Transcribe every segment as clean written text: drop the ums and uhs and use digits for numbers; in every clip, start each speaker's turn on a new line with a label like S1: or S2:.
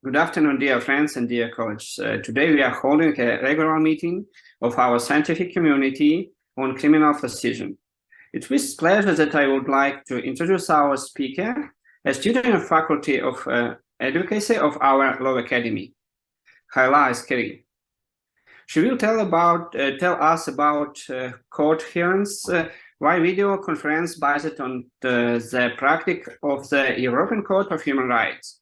S1: Good afternoon, dear friends and dear colleagues. Today we are holding a regular meeting of our scientific community on criminal precision. It's with pleasure that I would like to introduce our speaker, a student and faculty of advocacy of our law academy, Khayala Askerli. She will tell us about court hearings via video conference based on the practice of the European Court of Human Rights.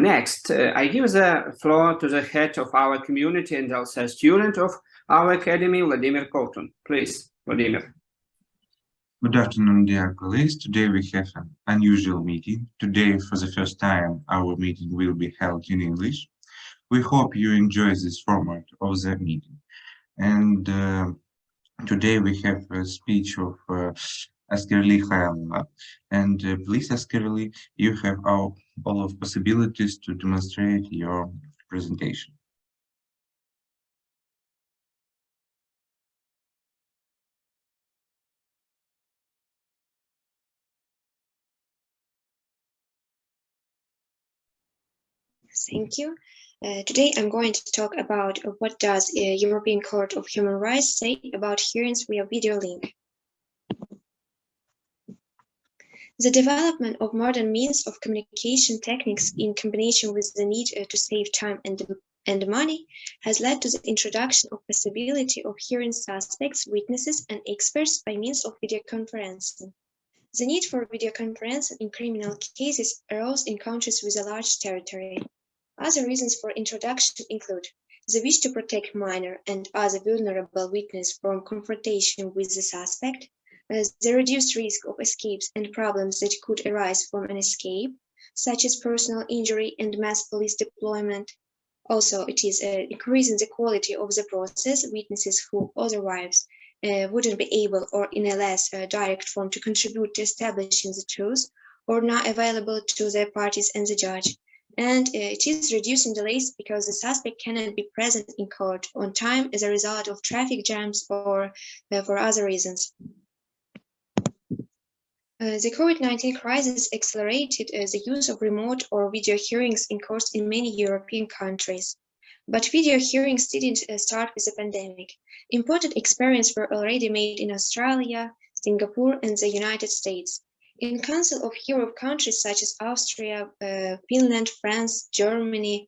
S1: Next, I give the floor to the head of our community and also a student of our academy, Vladimir Koltun. Please, Vladimir.
S2: Good afternoon, dear colleagues. Today we have an unusual meeting. Today, for the first time, our meeting will be held in English. We hope you enjoy this format of the meeting. And today we have a speech of Askerli Khayala. And please, Askerli, you have all of possibilities to demonstrate your presentation.
S3: Thank you. Today I'm going to talk about what does European Court of Human Rights say about hearings via video link. The development of modern means of communication techniques in combination with the need to save time and money has led to the introduction of possibility of hearing suspects, witnesses, and experts by means of video conferencing. The need for video conferencing in criminal cases arose in countries with a large territory. Other reasons for introduction include the wish to protect minor and other vulnerable witnesses from confrontation with the suspect, the reduced risk of escapes and problems that could arise from an escape, such as personal injury and mass police deployment. Also, it is increasing the quality of the process. Witnesses who otherwise wouldn't be able or in a less direct form to contribute to establishing the truth or not available to the parties and the judge. And it is reducing delays because the suspect cannot be present in court on time as a result of traffic jams or for other reasons. The COVID-19 crisis accelerated the use of remote or video hearings in courts in many European countries. But video hearings didn't start with the pandemic. Important experiments were already made in Australia, Singapore, and the United States. In Council of Europe countries such as Austria, Finland, France, Germany,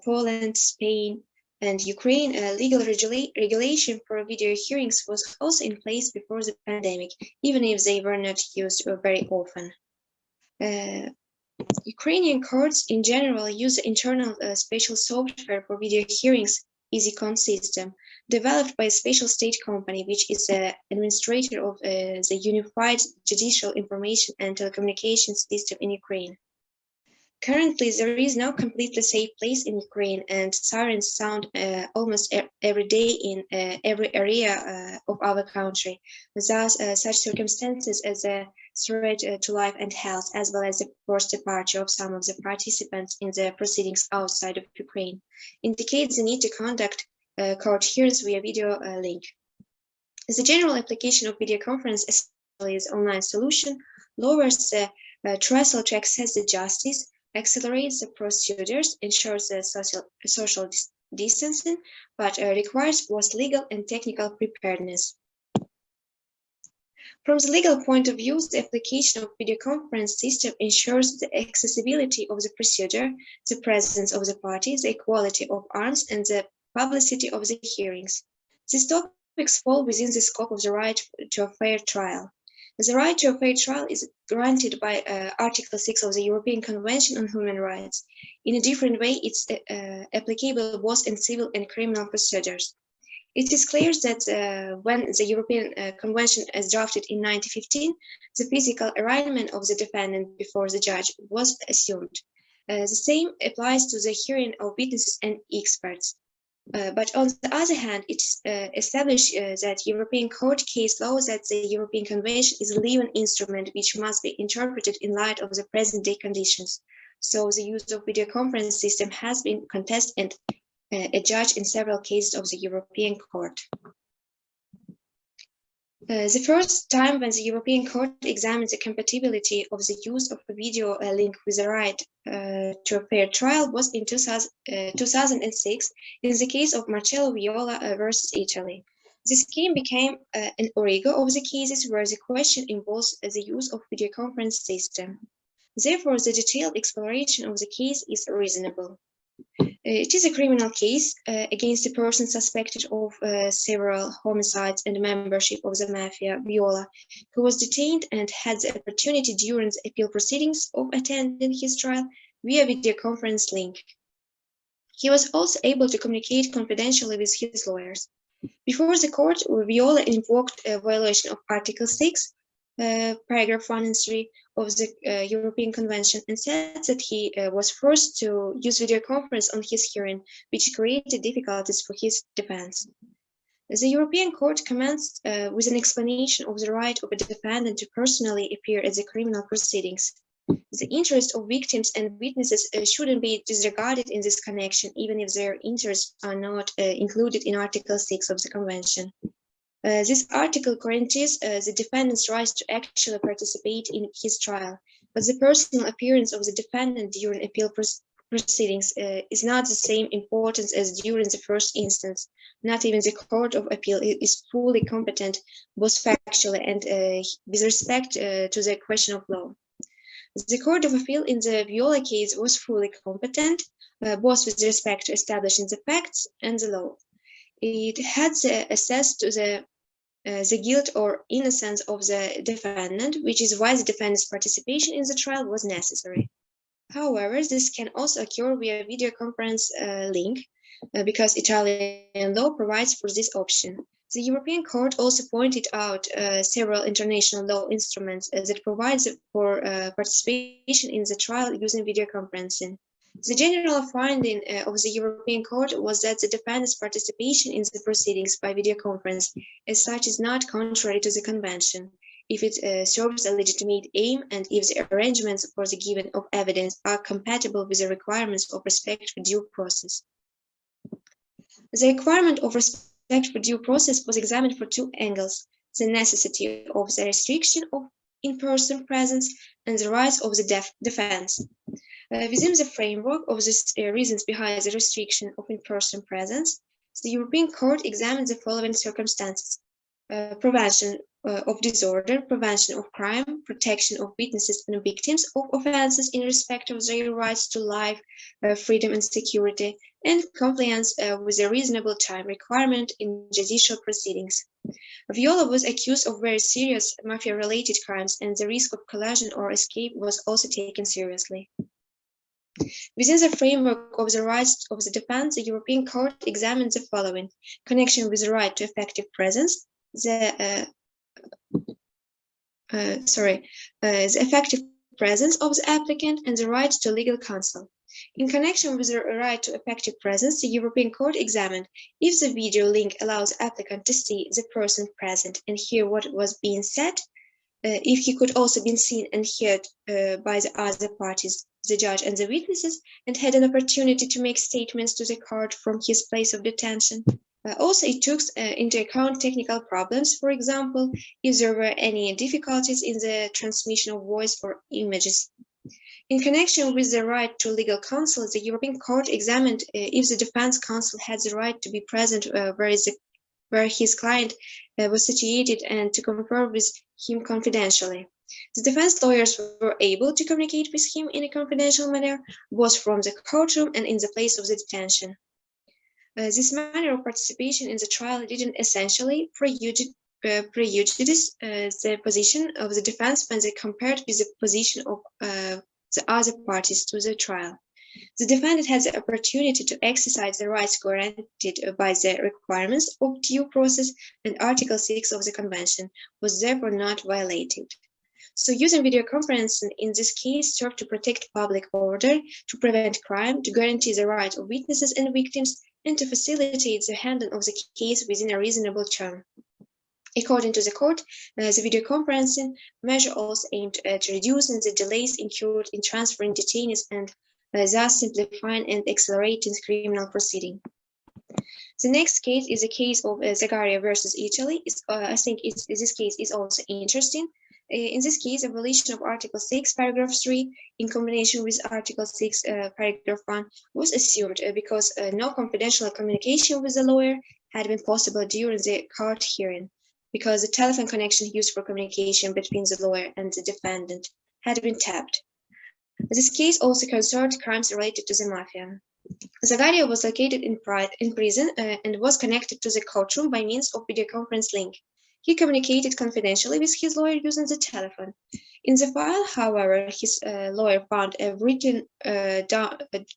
S3: Poland, Spain, and Ukraine, legal regulation for video hearings was also in place before the pandemic, even if they were not used very often. Ukrainian courts in general use the internal special software for video hearings, EasyCon system, developed by a special state company, which is the administrator of the Unified Judicial Information and Telecommunication System in Ukraine. Currently, there is no completely safe place in Ukraine, and sirens sound almost every day in every area of our country. Thus, such circumstances as a threat to life and health, as well as the forced departure of some of the participants in the proceedings outside of Ukraine, indicate the need to conduct court hearings via video link. The general application of video conference, especially as online solution, lowers the threshold to access the justice, accelerates the procedures, ensures the social distancing, but requires both legal and technical preparedness. From the legal point of view, the application of video conference system ensures the accessibility of the procedure, the presence of the parties, the equality of arms, and the publicity of the hearings. These topics fall within the scope of the right to a fair trial. The right to a fair trial is granted by Article 6 of the European Convention on Human Rights. In a different way, it's applicable both in civil and criminal procedures. It is clear that when the European Convention was drafted in 1915, the physical arraignment of the defendant before the judge was assumed. The same applies to the hearing of witnesses and experts. But on the other hand, it established that European court case law that the European Convention is a living instrument which must be interpreted in light of the present-day conditions. So the use of video conference system has been contested and adjudged in several cases of the European Court. The first time when the European Court examined the compatibility of the use of a video link with the right to a fair trial was in 2006 in the case of Marcello Viola versus Italy. This scheme became an origo of the cases where the question involves the use of video conference system. Therefore, the detailed exploration of the case is reasonable. It is a criminal case against a person suspected of several homicides and membership of the mafia, Viola, who was detained and had the opportunity during the appeal proceedings of attending his trial via video conference link. He was also able to communicate confidentially with his lawyers. Before the court, Viola invoked a violation of Article 6, paragraph 1 and 3 of the European Convention and said that he was forced to use video conference on his hearing, which created difficulties for his defense. The European Court commenced with an explanation of the right of a defendant to personally appear at the criminal proceedings. The interest of victims and witnesses shouldn't be disregarded in this connection, even if their interests are not included in Article 6 of the Convention. This article guarantees the defendant's right to actually participate in his trial, but the personal appearance of the defendant during appeal proceedings is not the same importance as during the first instance. Not even the Court of Appeal is fully competent, both factually and with respect to the question of law. The Court of Appeal in the Viola case was fully competent, both with respect to establishing the facts and the law. It had assessed to the guilt or innocence of the defendant, which is why the defendant's participation in the trial was necessary. However, this can also occur via video conference link because Italian law provides for this option. The European Court also pointed out several international law instruments that provide for participation in the trial using video conferencing. The general finding of the European Court was that the defendant's participation in the proceedings by video conference as such is not contrary to the Convention, if it serves a legitimate aim and if the arrangements for the giving of evidence are compatible with the requirements of respect for due process. The requirement of respect for due process was examined for two angles: the necessity of the restriction of in-person presence and the rights of the defense. Within the framework of the reasons behind the restriction of in-person presence, the European Court examined the following circumstances: prevention of disorder, prevention of crime, protection of witnesses and victims of offenses in respect of their rights to life, freedom and security, and compliance with a reasonable time requirement in judicial proceedings. Viola was accused of very serious mafia-related crimes, and the risk of collusion or escape was also taken seriously. Within the framework of the rights of the defense, the European Court examined the following: connection with the right to effective presence, the effective presence of the applicant, and the right to legal counsel. In connection with the right to effective presence, the European Court examined if the video link allows the applicant to see the person present and hear what was being said, if he could also be seen and heard by the other parties, the judge and the witnesses, and had an opportunity to make statements to the court from his place of detention. Also, it took into account technical problems, for example, if there were any difficulties in the transmission of voice or images. In connection with the right to legal counsel, the European Court examined if the defense counsel had the right to be present where his client was situated and to confer with him confidentially. The defense lawyers were able to communicate with him in a confidential manner, both from the courtroom and in the place of the detention. This manner of participation in the trial didn't essentially prejudice the position of the defense when they compared with the position of the other parties to the trial. The defendant had the opportunity to exercise the rights granted by the requirements of due process, and Article 6 of the Convention was therefore not violated. So using video conferencing in this case served to protect public order, to prevent crime, to guarantee the right of witnesses and victims, and to facilitate the handling of the case within a reasonable term. According to the court, the video conferencing measure also aimed at reducing the delays incurred in transferring detainees and thus simplifying and accelerating criminal proceeding. The next case is a case of Zagaria versus Italy. I think this case is also interesting. In this case, a violation of Article 6, paragraph 3, in combination with Article 6, paragraph 1, was assumed because no confidential communication with the lawyer had been possible during the court hearing, because the telephone connection used for communication between the lawyer and the defendant had been tapped. This case also concerned crimes related to the mafia. Zagaria was located in prison and was connected to the courtroom by means of video conference link. He communicated confidentially with his lawyer using the telephone. In the file, however, his lawyer found a written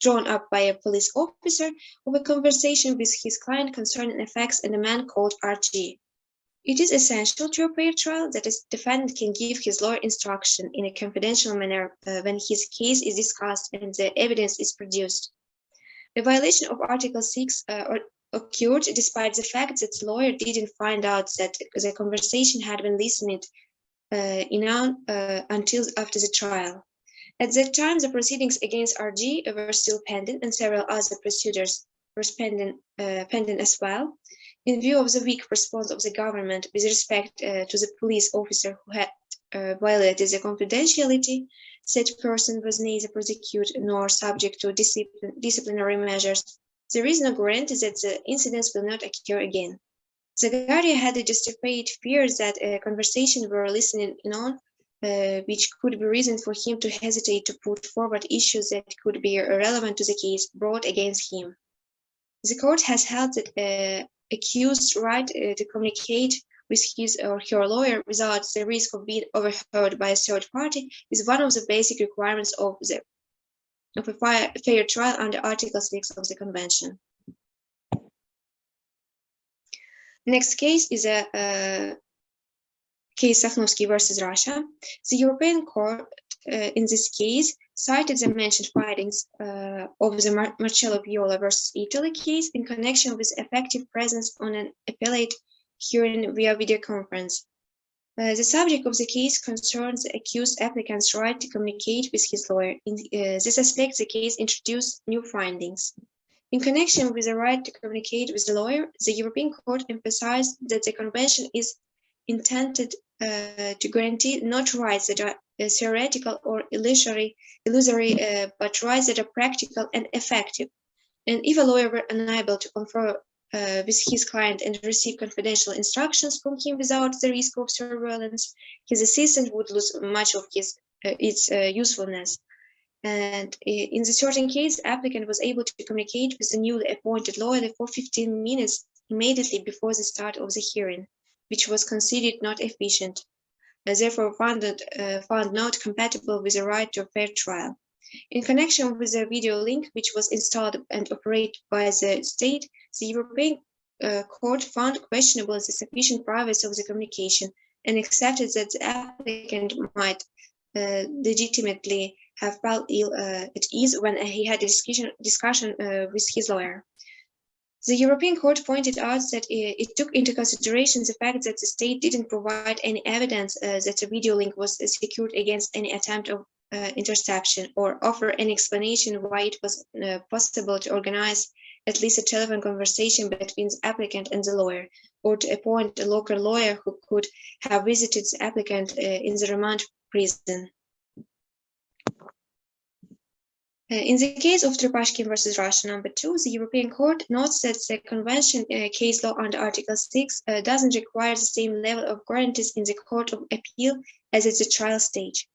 S3: drawn up by a police officer of a conversation with his client concerning effects and a man called RG. It is essential to a fair trial that a defendant can give his lawyer instruction in a confidential manner when his case is discussed and the evidence is produced. The violation of Article 6 occurred despite the fact that the lawyer didn't find out that the conversation had been listened until after the trial. At that time, the proceedings against RG were still pending and several other procedures were pending as well. In view of the weak response of the government with respect to the police officer who had violated the confidentiality, said person was neither prosecuted nor subject to disciplinary measures. There is no guarantee that the incidents will not occur again. Zagaria had a justified fear that a conversation were listening in on, which could be reason for him to hesitate to put forward issues that could be relevant to the case brought against him. The court has held that accused's right to communicate with his or her lawyer without the risk of being overheard by a third party is one of the basic requirements of a fair trial under Article 6 of the Convention. Next case is a case Safnovsky versus Russia. The European Court in this case cited the mentioned findings of the Marcello Viola versus Italy case in connection with effective presence on an appellate hearing via video conference. The subject of the case concerns the accused applicant's right to communicate with his lawyer. In this aspect, the case introduced new findings. In connection with the right to communicate with the lawyer, the European Court emphasized that the Convention is intended to guarantee not rights that are theoretical or illusory, but rights that are practical and effective. And if a lawyer were unable to confer with his client and receive confidential instructions from him without the risk of surveillance, his assistance would lose much of its usefulness. And in the certain case, the applicant was able to communicate with the newly appointed lawyer for 15 minutes immediately before the start of the hearing, which was considered not efficient, therefore found not compatible with the right to a fair trial. In connection with the video link, which was installed and operated by the state, the European Court found questionable the sufficient privacy of the communication and accepted that the applicant might legitimately have felt ill at ease when he had a discussion with his lawyer. The European Court pointed out that it took into consideration the fact that the state didn't provide any evidence that the video link was secured against any attempt of interception or offer any explanation why it was possible to organize at least a telephone conversation between the applicant and the lawyer, or to appoint a local lawyer who could have visited the applicant in the remand prison. In the case of Trepashkin versus Russia number 2, the European Court notes that the Convention case law under Article 6 doesn't require the same level of guarantees in the Court of Appeal as at the trial stage.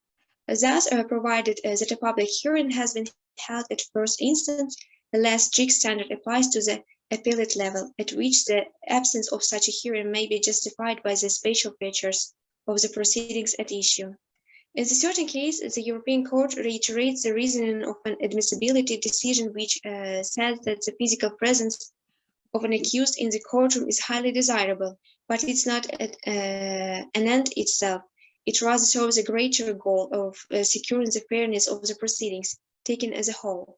S3: Thus, provided that a public hearing has been held at first instance, a less strict standard applies to the appellate level, at which the absence of such a hearing may be justified by the special features of the proceedings at issue. In the certain case, the European Court reiterates the reasoning of an admissibility decision which says that the physical presence of an accused in the courtroom is highly desirable, but it's not an end itself. It rather serves a greater goal of securing the fairness of the proceedings, taken as a whole.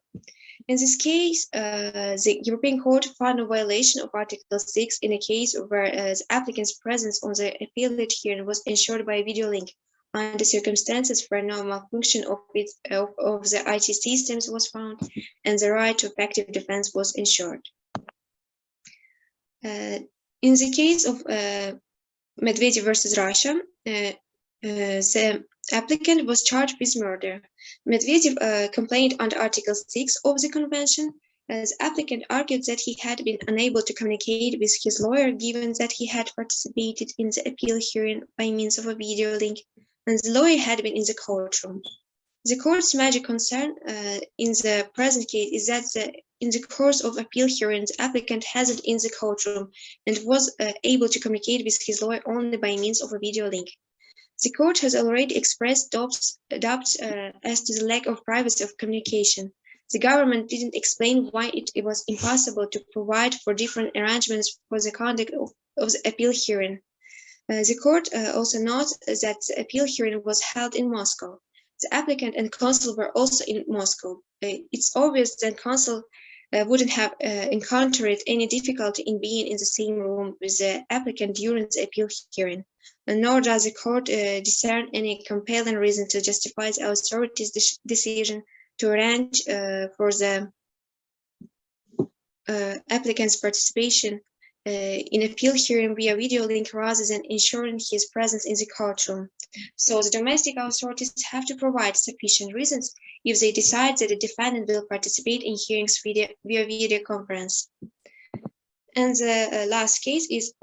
S3: In this case, the European Court found a violation of Article 6 in a case where the applicant's presence on the appellate hearing was ensured by a video link, under circumstances where no malfunction of the IT systems was found and the right to effective defense was ensured. In the case of Medvedev versus Russia, the applicant was charged with murder. Medvedev complained under Article 6 of the convention. The applicant argued that he had been unable to communicate with his lawyer given that he had participated in the appeal hearing by means of a video link, and the lawyer had been in the courtroom. The court's major concern in the present case is that in the course of appeal hearing, the applicant hasn't in the courtroom and was able to communicate with his lawyer only by means of a video link. The court has already expressed doubts as to the lack of privacy of communication. The government didn't explain why it was impossible to provide for different arrangements for the conduct of the appeal hearing. The court also notes that the appeal hearing was held in Moscow. The applicant and counsel were also in Moscow. It's obvious that counsel wouldn't have encountered any difficulty in being in the same room with the applicant during the appeal hearing, nor does the court discern any compelling reason to justify the authorities' decision to arrange for the applicant's participation in appeal hearing via video link rather than ensuring his presence in the courtroom. So the domestic authorities have to provide sufficient reasons if they decide that the defendant will participate in hearings via video conference. And the last case is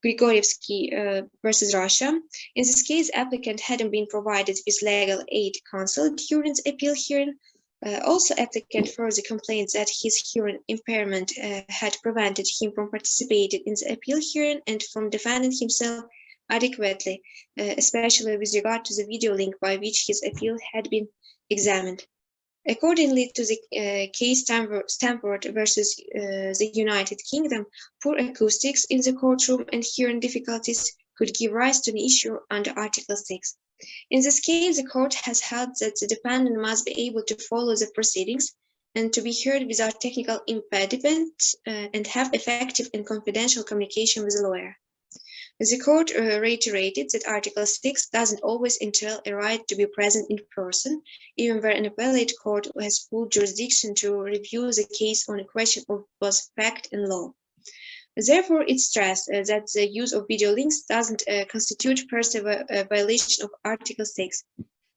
S3: Grigorievsky versus Russia. In this case, applicant hadn't been provided with legal aid counsel during the appeal hearing. Also, applicant further complained that his hearing impairment had prevented him from participating in the appeal hearing and from defending himself adequately, especially with regard to the video link by which his appeal had been examined. Accordingly to the case Stamford versus the United Kingdom, poor acoustics in the courtroom and hearing difficulties could give rise to an issue under Article 6. In this case, the court has held that the defendant must be able to follow the proceedings and to be heard without technical impediment and have effective and confidential communication with a lawyer. The court reiterated that Article 6 doesn't always entail a right to be present in person, even where an appellate court has full jurisdiction to review the case on a question of both fact and law. Therefore, it stressed that the use of video links doesn't constitute per se a violation of Article 6.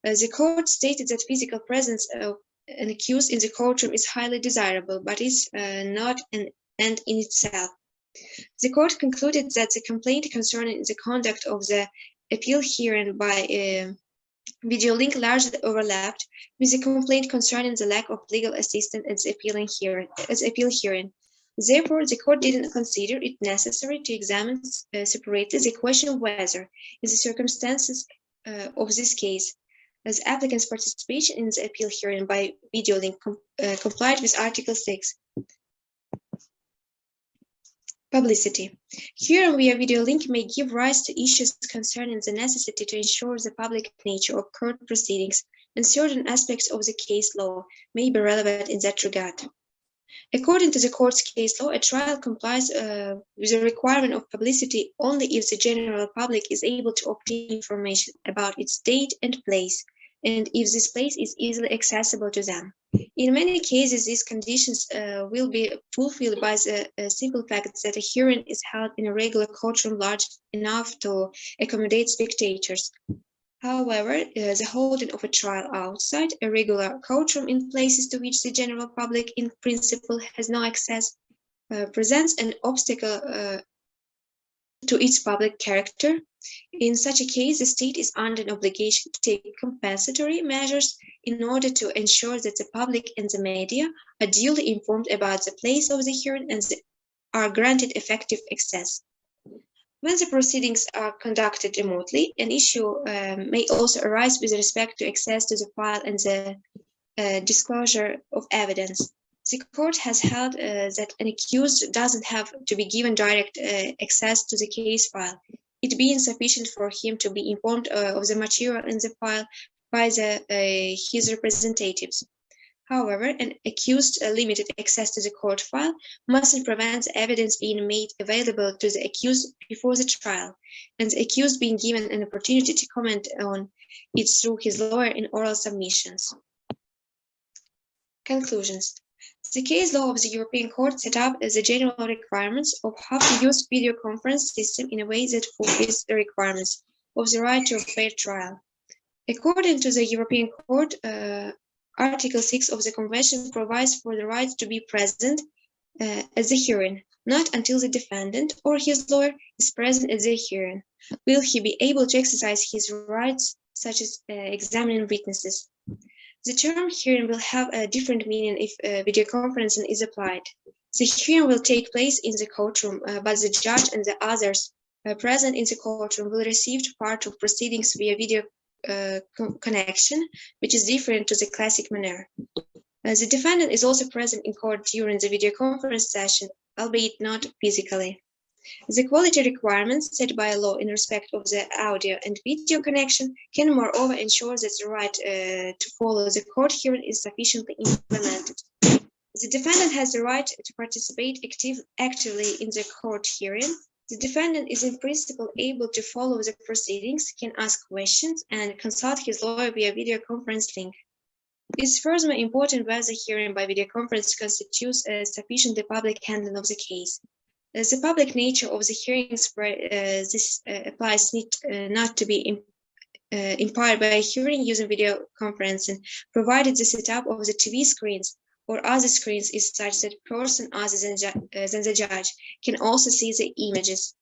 S3: The court stated that physical presence of an accused in the courtroom is highly desirable, but is not an end in itself. The court concluded that the complaint concerning the conduct of the appeal hearing by video link largely overlapped with the complaint concerning the lack of legal assistance at the appeal hearing. Therefore, the court didn't consider it necessary to examine separately the question of whether, in the circumstances of this case, the applicant's participation in the appeal hearing by video link complied with Article 6. Publicity. Hearing via video link may give rise to issues concerning the necessity to ensure the public nature of court proceedings, and certain aspects of the case law may be relevant in that regard. According to the court's case law, a trial complies with the requirement of publicity only if the general public is able to obtain information about its date and place, and if this place is easily accessible to them. In many cases, these conditions will be fulfilled by the simple fact that a hearing is held in a regular courtroom large enough to accommodate spectators. However, the holding of a trial outside a regular courtroom in places to which the general public in principle has no access presents an obstacle to its public character. In such a case, the state is under an obligation to take compensatory measures in order to ensure that the public and the media are duly informed about the place of the hearing and are granted effective access. When the proceedings are conducted remotely, an issue may also arise with respect to access to the file and the disclosure of evidence. The court has held that an accused doesn't have to be given direct access to the case file, it being sufficient for him to be informed of the material in the file by his representatives. However, an accused's limited access to the court file mustn't prevent the evidence being made available to the accused before the trial, and the accused being given an opportunity to comment on it through his lawyer in oral submissions. Conclusions. The case law of the European Court set up the general requirements of how to use video conference system in a way that fulfills the requirements of the right to a fair trial. According to the European Court, Article 6 of the Convention provides for the right to be present at the hearing, not until the defendant or his lawyer is present at the hearing will he be able to exercise his rights, such as examining witnesses. The term hearing will have a different meaning if video conferencing is applied. The hearing will take place in the courtroom, but the judge and the others present in the courtroom will receive part of proceedings via video connection, which is different to the classic manner. The defendant is also present in court during the video conference session, albeit not physically. The quality requirements set by law in respect of the audio and video connection can moreover ensure that the right to follow the court hearing is sufficiently implemented. The defendant has the right to participate actively in the court hearing. The defendant is in principle able to follow the proceedings, can ask questions, and consult his lawyer via video conference link. It is furthermore important whether the hearing by video conference constitutes a sufficiently public handling of the case. As the public nature of the hearings this applies not to be impaired by a hearing using video conferencing, provided the setup of the TV screens or other screens is such that a person other than the judge can also see the images.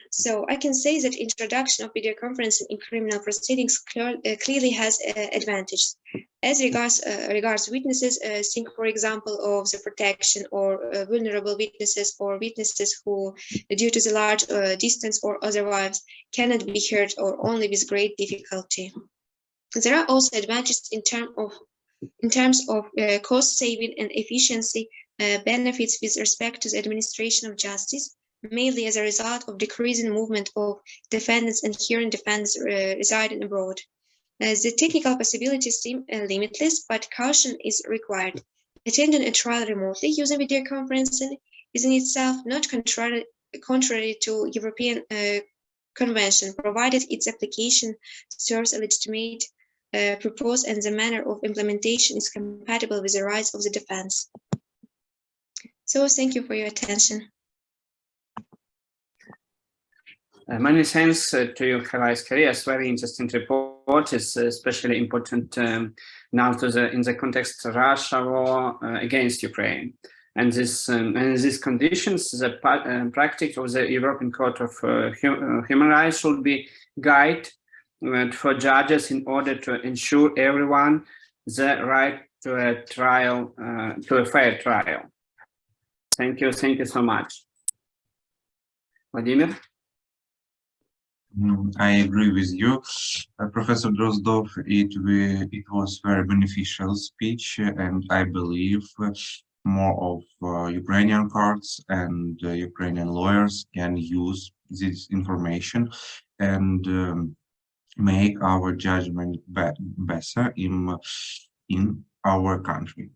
S3: So I can say that introduction of video conferencing in criminal proceedings clearly has advantages. As regards witnesses, think, for example, of the protection or vulnerable witnesses or witnesses who, due to the large distance or otherwise, cannot be heard or only with great difficulty. There are also advantages in terms of cost saving and efficiency benefits with respect to the administration of justice, mainly as a result of decreasing movement of defendants and hearing defendants residing abroad. The technical possibilities seem limitless, but caution is required. Attending a trial remotely using video conferencing is in itself not contrary to European Convention, provided its application serves a legitimate purpose and the manner of implementation is compatible with the rights of the defense. So thank you for your attention.
S1: Many thanks to you, Askerli. It's very interesting report. It's especially important now in the context of Russia war against Ukraine. And in these conditions, the practice of the European Court of Human Rights should be guide for judges in order to ensure everyone the right to a trial, to a fair trial. Thank you so much. Vladimir?
S2: I agree with you, Professor Drozdov. It was very beneficial speech, and I believe more of Ukrainian courts and Ukrainian lawyers can use this information and make our judgment better in our country.